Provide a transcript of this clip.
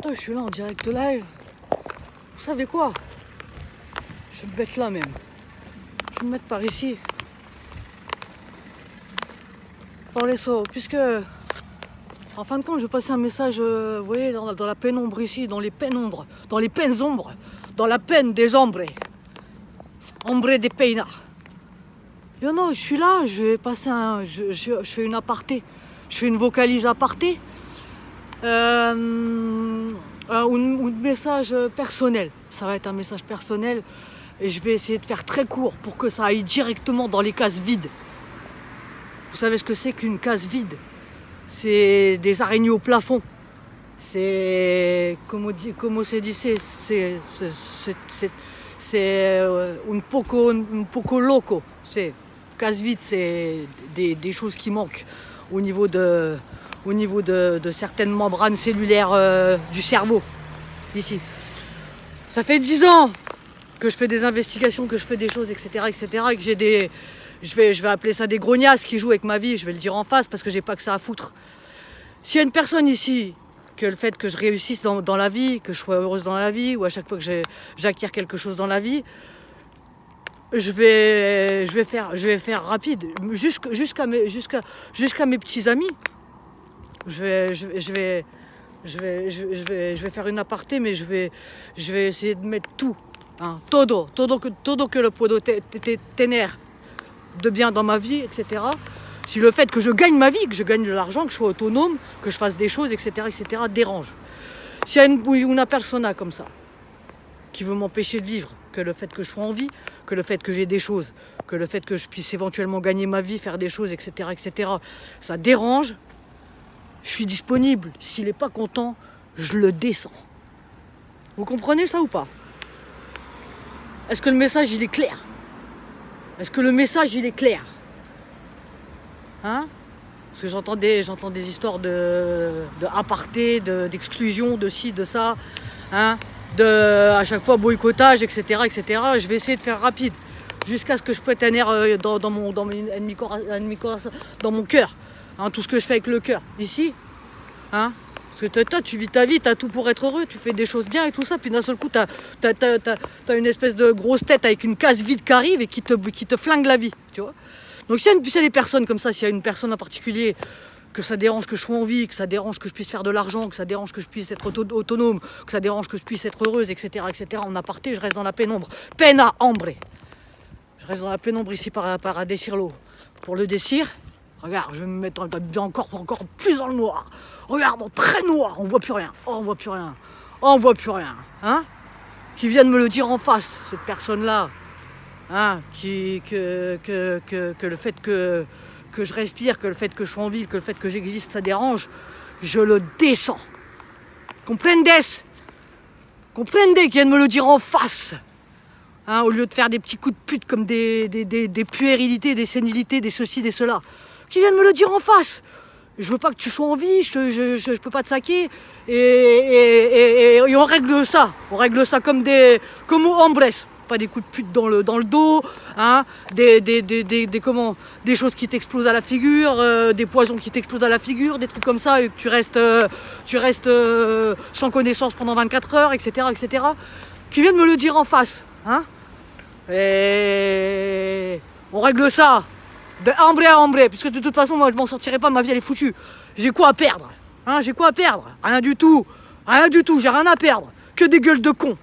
Oh, je suis là en direct live. Vous savez quoi? Je vais me mettre là même. Je vais me mettre par ici. Parler ça, puisque en fin de compte, je vais passer un message, vous voyez, dans la pénombre ici, dans les pénombres, dans les peines ombres, dans la peine des ombres. Ombre des peina. Yo non, je suis là, je vais passer je fais une aparté. Je fais une vocalise aparté. Un message personnel. Ça va être un message personnel. Et je vais essayer de faire très court pour que ça aille directement dans les cases vides. Vous savez ce que c'est qu'une case vide? C'est des araignées au plafond. C'est, comme on s'est dit, c'est un poco loco. C'est case vide, c'est des choses qui manquent au niveau de certaines membranes cellulaires du cerveau, ici. Ça fait 10 ans que je fais des investigations, que je fais des choses, etc., et que j'ai des... Je vais appeler ça des grognasses qui jouent avec ma vie, je vais le dire en face parce que j'ai pas que ça à foutre. S'il y a une personne ici, que le fait que je réussisse dans la vie, que je sois heureuse dans la vie, ou à chaque fois que j'acquiers quelque chose dans la vie, je vais faire rapide, jusqu'à mes petits amis. Je vais faire une aparté, mais je vais essayer de mettre tout, hein, todo que le puedo tener de bien dans ma vie, etc. Si le fait que je gagne ma vie, que je gagne de l'argent, que je sois autonome, que je fasse des choses, etc., dérange. S'il y a une persona comme ça, qui veut m'empêcher de vivre, que le fait que je sois en vie, que le fait que j'ai des choses, que le fait que je puisse éventuellement gagner ma vie, faire des choses, etc., ça dérange, je suis disponible. S'il n'est pas content, je le descends. Vous comprenez ça ou pas? Est-ce que le message, il est clair? Est-ce que le message, il est clair? Hein? Parce que j'entends des histoires de aparté, d'exclusion, de ci, de ça, hein? À chaque fois boycottage, etc., Je vais essayer de faire rapide, jusqu'à ce que je pète un air dans mon cœur, hein, tout ce que je fais avec le cœur, ici, hein? Parce que toi, tu vis ta vie, tu as tout pour être heureux, tu fais des choses bien et tout ça, puis d'un seul coup, tu as une espèce de grosse tête avec une case vide qui arrive et qui te flingue la vie, tu vois. Donc s'il y a des personnes comme ça, s'il y a une personne en particulier, que ça dérange que je sois en vie, que ça dérange que je puisse faire de l'argent, que ça dérange que je puisse être autonome, que ça dérange que je puisse être heureuse, etc., en aparté, je reste dans la pénombre. Pena ombre. Je reste dans la pénombre ici par décir l'eau. Pour le décir, regarde, je vais me mettre encore plus dans le noir. Regarde, en très noir, on voit plus rien. Oh, on voit plus rien. Oh, on voit plus rien. Hein? Qui vient de me le dire en face, cette personne-là. Hein? Que le fait que je respire, que le fait que je sois en vie, que le fait que j'existe, ça dérange, je le descends. Comprendes? Qui vient de me le dire en face. Hein, au lieu de faire des petits coups de pute comme des puérilités, des sénilités, des ceci, des cela. Qui vient de me le dire en face. Je veux pas que tu sois en vie, je peux pas te saquer. Et on règle ça. On règle ça comme aux hombres. Pas des coups de pute dans le dos, hein, des choses qui t'explosent à la figure, des poisons qui t'explosent à la figure, des trucs comme ça, et que tu restes sans connaissance pendant 24 heures, etc., qui viennent me le dire en face, hein. Et on règle ça de hambre à hambre, puisque de toute façon, moi, je m'en sortirai pas, ma vie, elle est foutue. J'ai quoi à perdre, hein, Rien du tout, j'ai rien à perdre, que des gueules de cons.